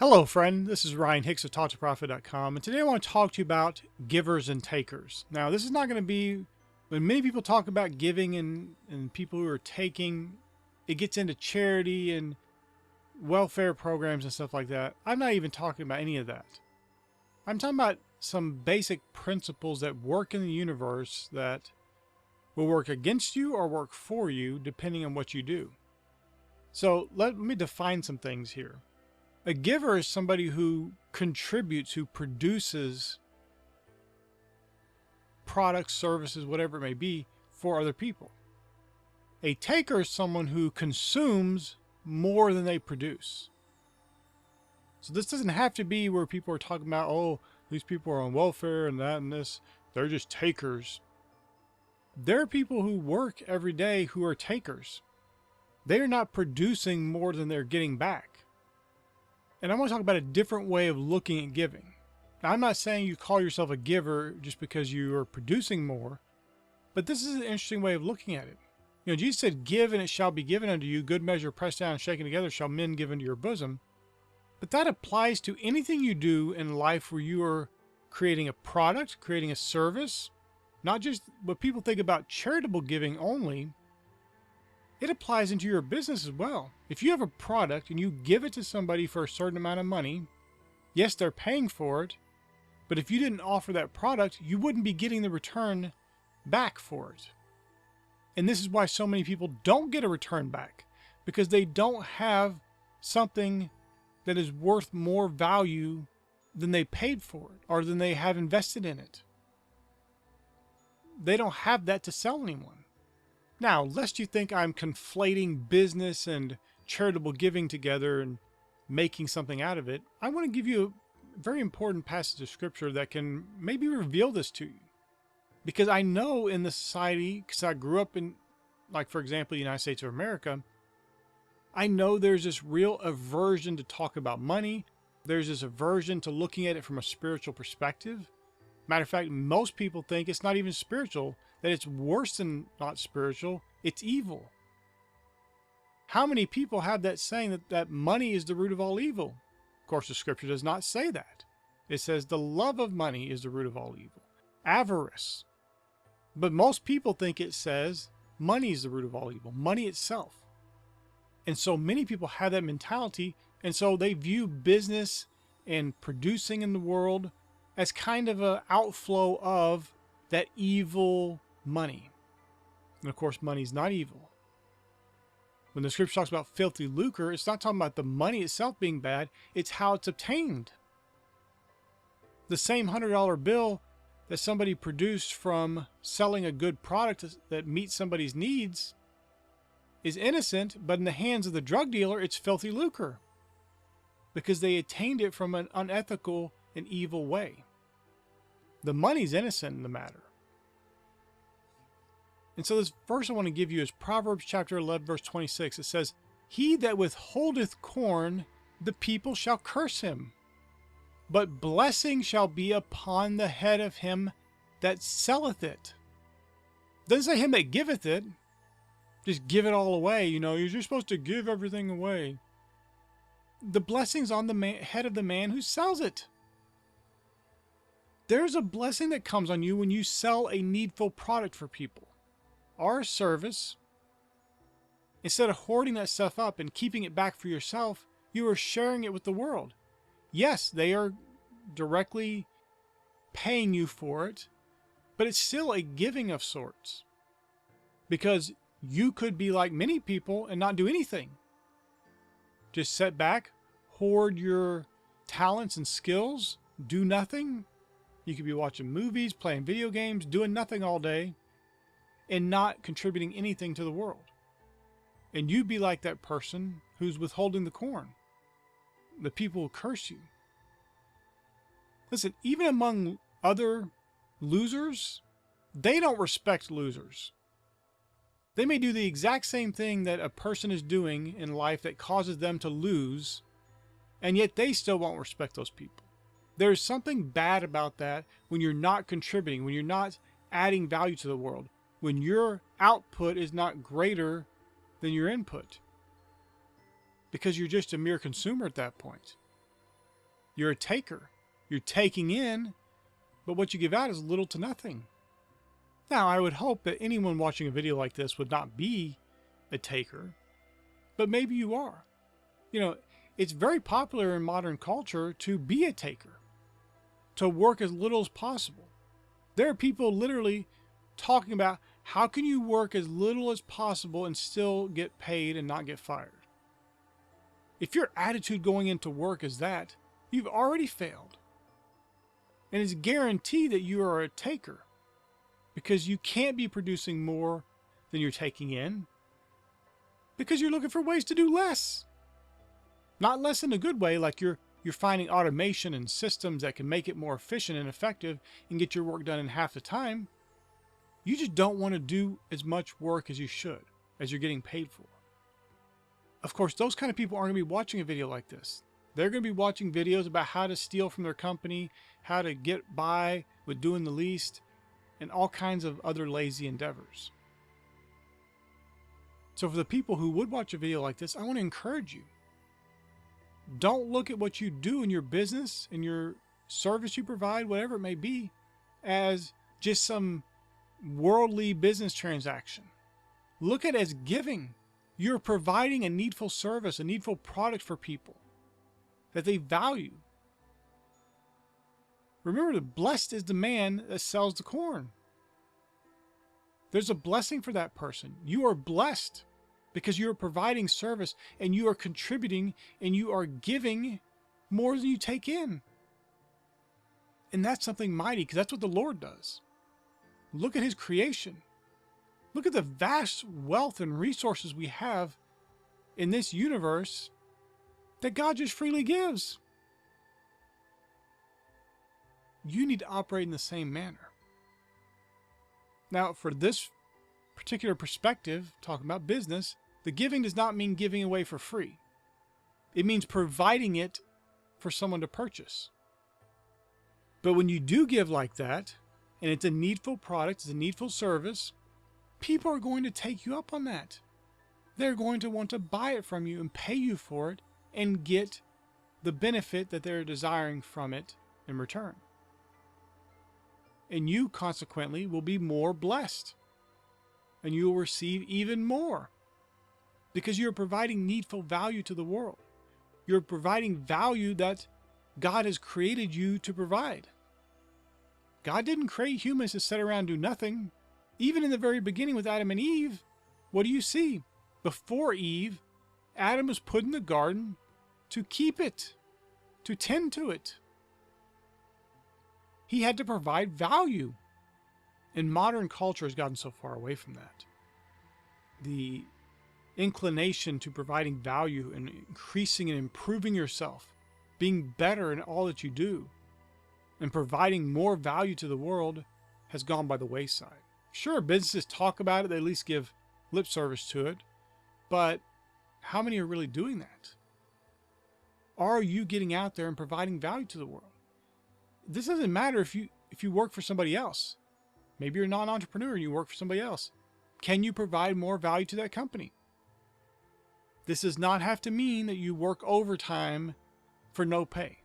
Hello, friend. This is Ryan Hicks of TalkToProfit.com, and today I want to talk to you about givers and takers. Now, this is not going to be, when many people talk about giving and people who are taking, it gets into charity and welfare programs and stuff like that. I'm not even talking about any of that. I'm talking about some basic principles that work in the universe that will work against you or work for you, depending on what you do. So let me define some things here. A giver is somebody who contributes, who produces products, services, whatever it may be, for other people. A taker is someone who consumes more than they produce. So this doesn't have to be where people are talking about, oh, these people are on welfare and that and this. They're just takers. There are people who work every day who are takers. They are not producing more than they're getting back. And I want to talk about a different way of looking at giving. Now, I'm not saying you call yourself a giver just because you are producing more, but this is an interesting way of looking at it. You know, Jesus said, "Give and it shall be given unto you, good measure pressed down and shaken together shall men give into your bosom." But that applies to anything you do in life where you are creating a product, creating a service, not just what people think about charitable giving only. It applies into your business as well. If you have a product and you give it to somebody for a certain amount of money, yes, they're paying for it, but if you didn't offer that product, you wouldn't be getting the return back for it. And this is why so many people don't get a return back, because they don't have something that is worth more value than they paid for it or than they have invested in it. They don't have that to sell anyone. Now, lest you think I'm conflating business and charitable giving together and making something out of it, I want to give you a very important passage of scripture that can maybe reveal this to you. Because I know in the society, because I grew up in, like, for example, the United States of America, I know there's this real aversion to talk about money. There's this aversion to looking at it from a spiritual perspective. Matter of fact, most people think it's not even spiritual, that it's worse than not spiritual, it's evil. How many people have that saying that money is the root of all evil? Of course, the scripture does not say that. It says the love of money is the root of all evil. Avarice. But most people think it says money is the root of all evil, money itself. And so many people have that mentality, and so they view business and producing in the world as kind of an outflow of that evil money. And of course, money is not evil. When the scripture talks about filthy lucre, it's not talking about the money itself being bad, it's how it's obtained. The same $100 bill that somebody produced from selling a good product that meets somebody's needs is innocent, but in the hands of the drug dealer, it's filthy lucre because they attained it from an unethical and evil way. The money's innocent in the matter. And so this verse I want to give you is Proverbs chapter 11, verse 26. It says, "He that withholdeth corn, the people shall curse him, but blessing shall be upon the head of him that selleth it." Doesn't say him that giveth it. Just give it all away. You know, you're supposed to give everything away. The blessing's on the head of the man who sells it. There's a blessing that comes on you when you sell a needful product for people or a service. Instead of hoarding that stuff up and keeping it back for yourself, you are sharing it with the world. Yes, they are directly paying you for it, but it's still a giving of sorts. Because you could be like many people and not do anything. Just sit back, hoard your talents and skills, do nothing. You could be watching movies, playing video games, doing nothing all day, and not contributing anything to the world. And you'd be like that person who's withholding the corn. The people will curse you. Listen, even among other losers, they don't respect losers. They may do the exact same thing that a person is doing in life that causes them to lose, and yet they still won't respect those people. There's something bad about that when you're not contributing, when you're not adding value to the world, when your output is not greater than your input, because you're just a mere consumer at that point. You're a taker. You're taking in, but what you give out is little to nothing. Now, I would hope that anyone watching a video like this would not be a taker, but maybe you are. You know, it's very popular in modern culture to be a taker, to work as little as possible. There are people literally talking about how can you work as little as possible and still get paid and not get fired. If your attitude going into work is that, you've already failed. And it's guaranteed that you are a taker because you can't be producing more than you're taking in because you're looking for ways to do less. Not less in a good way, like you're finding automation and systems that can make it more efficient and effective and get your work done in half the time. You just don't want to do as much work as you should, as you're getting paid for. Of course, those kind of people aren't going to be watching a video like this. They're going to be watching videos about how to steal from their company, how to get by with doing the least, and all kinds of other lazy endeavors. So for the people who would watch a video like this, I want to encourage you. Don't look at what you do in your business, in your service you provide, whatever it may be, as just some worldly business transaction. Look at it as giving. You're providing a needful service, a needful product for people that they value. Remember, blessed is the man that sells the corn. There's a blessing for that person. You are blessed because you are providing service and you are contributing and you are giving more than you take in. And that's something mighty because that's what the Lord does. Look at his creation. Look at the vast wealth and resources we have in this universe that God just freely gives. You need to operate in the same manner. Now, for this particular perspective, talking about business, the giving does not mean giving away for free. It means providing it for someone to purchase. But when you do give like that, and it's a needful product, it's a needful service, people are going to take you up on that. They're going to want to buy it from you and pay you for it and get the benefit that they're desiring from it in return. And you, consequently, will be more blessed. And you will receive even more. Because you're providing needful value to the world. You're providing value that God has created you to provide. God didn't create humans to sit around and do nothing. Even in the very beginning with Adam and Eve, what do you see? Before Eve, Adam was put in the garden to keep it, to tend to it. He had to provide value. And modern culture has gotten so far away from that. The inclination to providing value and increasing and improving yourself, being better in all that you do, and providing more value to the world has gone by the wayside. Sure, businesses talk about it, they at least give lip service to it, but how many are really doing that? Are you getting out there and providing value to the world? This doesn't matter if you work for somebody else. Maybe you're not an entrepreneur and you work for somebody else. Can you provide more value to that company? This does not have to mean that you work overtime for no pay,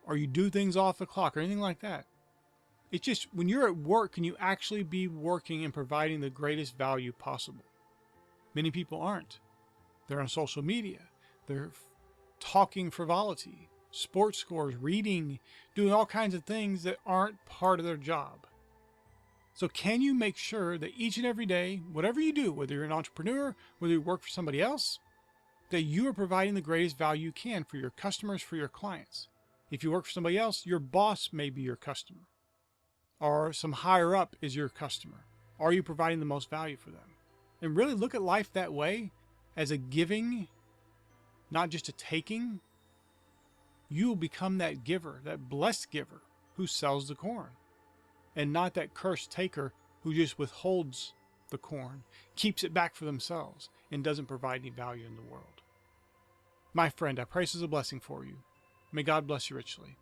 or you do things off the clock or anything like that. It's just when you're at work, can you actually be working and providing the greatest value possible? Many people aren't. They're on social media. They're talking frivolity, sports scores, reading, doing all kinds of things that aren't part of their job. So can you make sure that each and every day, whatever you do, whether you're an entrepreneur, whether you work for somebody else, that you are providing the greatest value you can for your customers, for your clients? If you work for somebody else, your boss may be your customer, or some higher up is your customer. Are you providing the most value for them? And really look at life that way, as a giving, not just a taking. You will become that giver, that blessed giver who sells the corn, and not that cursed taker who just withholds the corn, keeps it back for themselves, and doesn't provide any value in the world. My friend, I pray this is a blessing for you. May God bless you richly.